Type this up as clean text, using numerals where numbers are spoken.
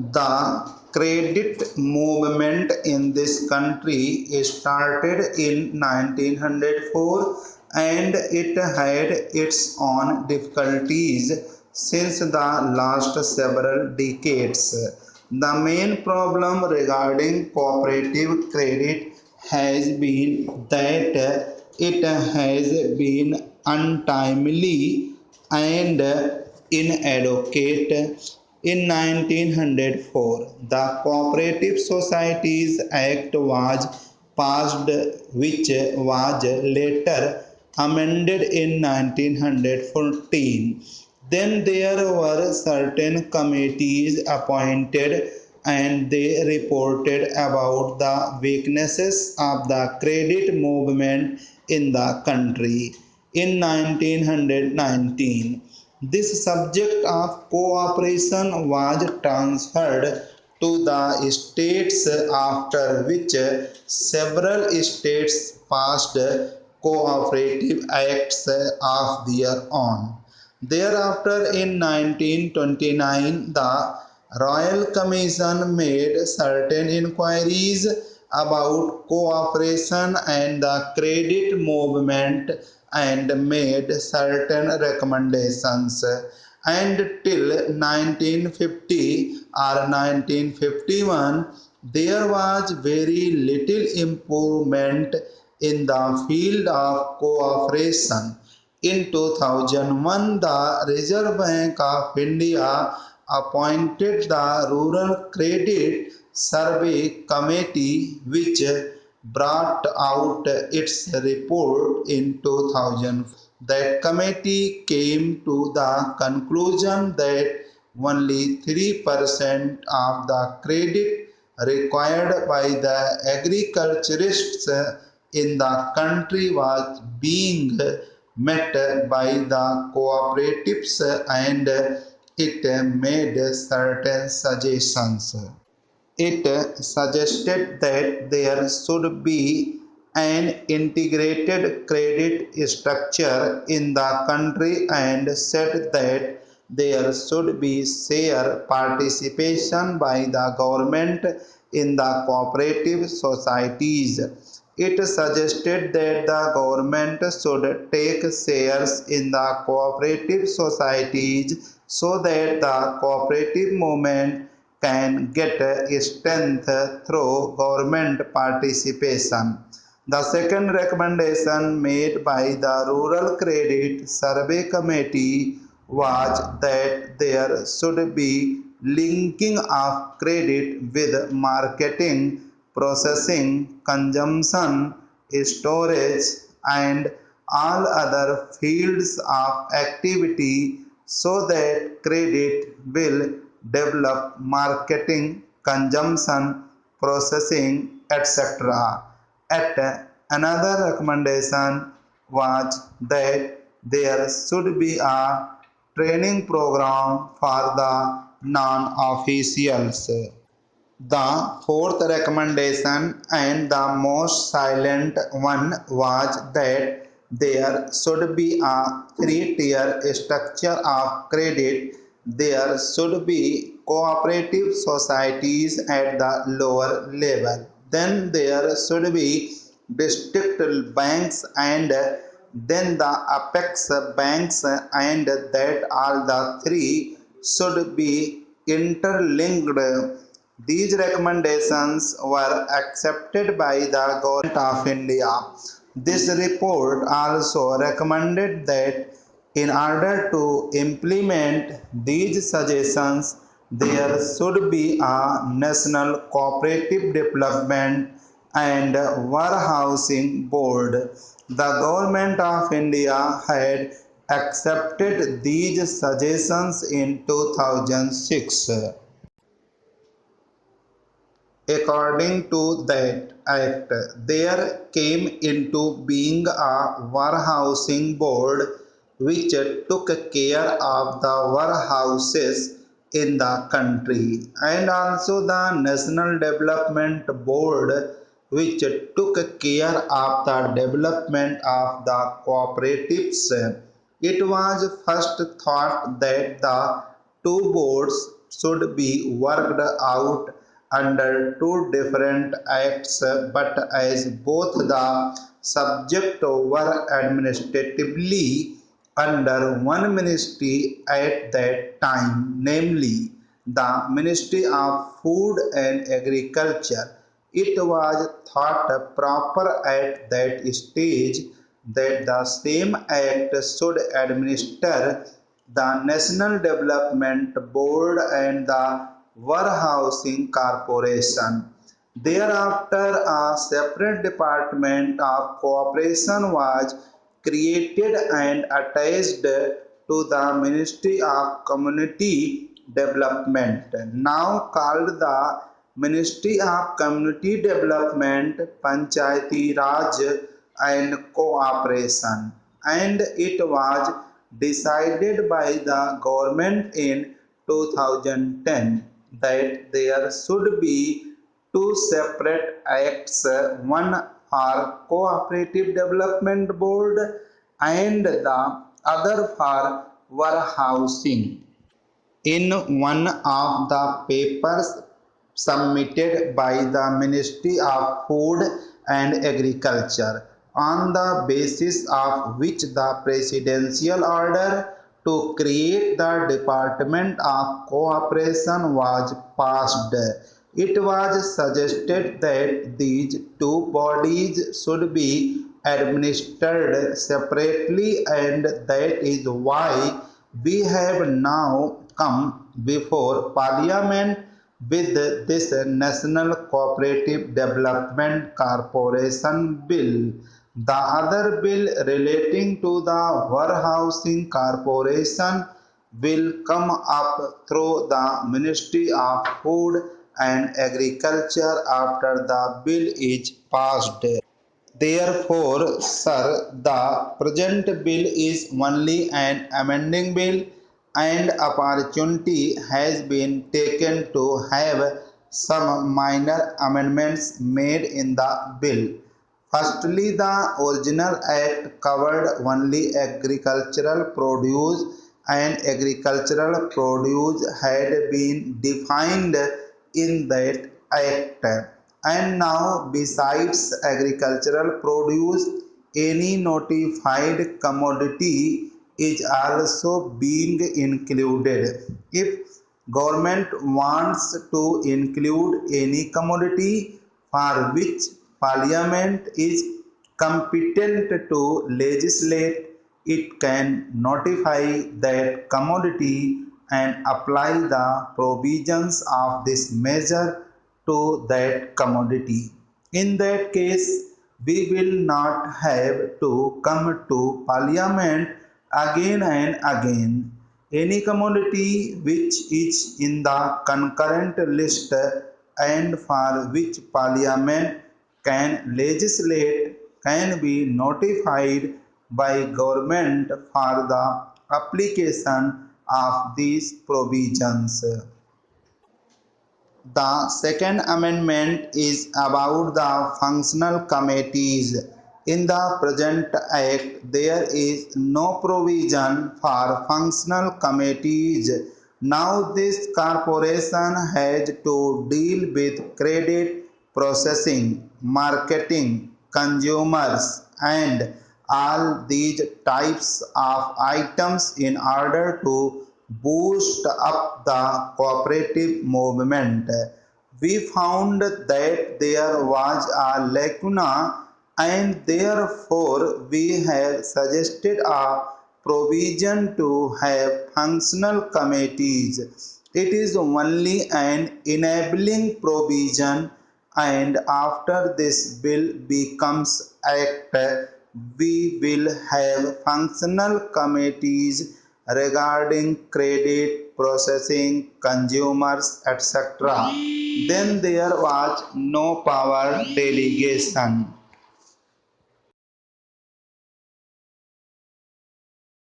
The credit movement in this country started in 1904 and it had its own difficulties since the last several decades. The main problem regarding cooperative credit has been that it has been untimely and inadequate. In 1904, the Cooperative Societies Act was passed, which was later amended in 1914. Then there were certain committees appointed and they reported about the weaknesses of the credit movement in the country. In 1919, this subject of cooperation was transferred to the states, after which several states passed cooperative acts of their own. Thereafter, in 1929, the Royal Commission made certain inquiries about cooperation and the credit movement and made certain recommendations. And till 1950 or 1951, there was very little improvement in the field of cooperation. In 2001, the Reserve Bank of India appointed the Rural Credit Survey Committee, which brought out its report in 2000. That committee came to the conclusion that only 3% of the credit required by the agriculturists in the country was being met by the cooperatives, and it made certain suggestions. It suggested that there should be an integrated credit structure in the country and said that there should be share participation by the government in the cooperative societies. It suggested that the government should take shares in the cooperative societies so that the cooperative movement can get strength through government participation. The second recommendation made by the Rural Credit Survey Committee was that there should be linking of credit with marketing, processing, consumption, storage, and all other fields of activity so that credit will develop marketing, consumption, processing, etc. At another recommendation was that there should be a training program for the non-officials. The fourth recommendation and the most silent one was that there should be a three-tier structure of credit. There should be cooperative societies at the lower level. Then there should be district banks, and then the apex banks, and that all the three should be interlinked. These recommendations were accepted by the Government of India. This report also recommended that in order to implement these suggestions, there should be a national cooperative development and warehousing board. The Government of India had accepted these suggestions in 2006. According to that act, there came into being a warehousing board which took care of the warehouses in the country, and also the National Development Board which took care of the development of the cooperatives. It was first thought that the two boards should be worked out under two different acts, but as both the subject were administratively under one ministry at that time, namely the Ministry of Food and Agriculture. It was thought proper at that stage that the same act should administer the National Development Board and the Warehousing Corporation. Thereafter, a separate department of cooperation was created and attached to the Ministry of Community Development, now called the Ministry of Community Development, Panchayati Raj and Cooperation, and it was decided by the government in 2010 that there should be two separate acts, one for Cooperative Development Board and the other for warehousing. In one of the papers submitted by the Ministry of Food and Agriculture, on the basis of which the presidential order to create the Department of Cooperation was passed. It was suggested that these two bodies should be administered separately, and that is why we have now come before Parliament with this National Cooperative Development Corporation Bill. The other bill relating to the Warehousing Corporation will come up through the Ministry of Food and Agriculture after the bill is passed. Therefore, sir, the present bill is only an amending bill, and opportunity has been taken to have some minor amendments made in the bill. Firstly, the original act covered only agricultural produce, and agricultural produce had been defined in that act. And now, besides agricultural produce, any notified commodity is also being included. If government wants to include any commodity for which Parliament is competent to legislate, it can notify that commodity and apply the provisions of this measure to that commodity. In that case, we will not have to come to Parliament again and again. Any commodity which is in the concurrent list and for which Parliament can legislate can be notified by government for the application of these provisions. The second amendment is about the functional committees. In the present act, there is no provision for functional committees. Now, this corporation has to deal with credit processing, marketing, consumers, and all these types of items in order to boost up the cooperative movement. We found that there was a lacuna, and therefore we have suggested a provision to have functional committees. It is only an enabling provision, and after this bill becomes act, we will have functional committees regarding credit, processing, consumers, etc. Then there was no power delegation.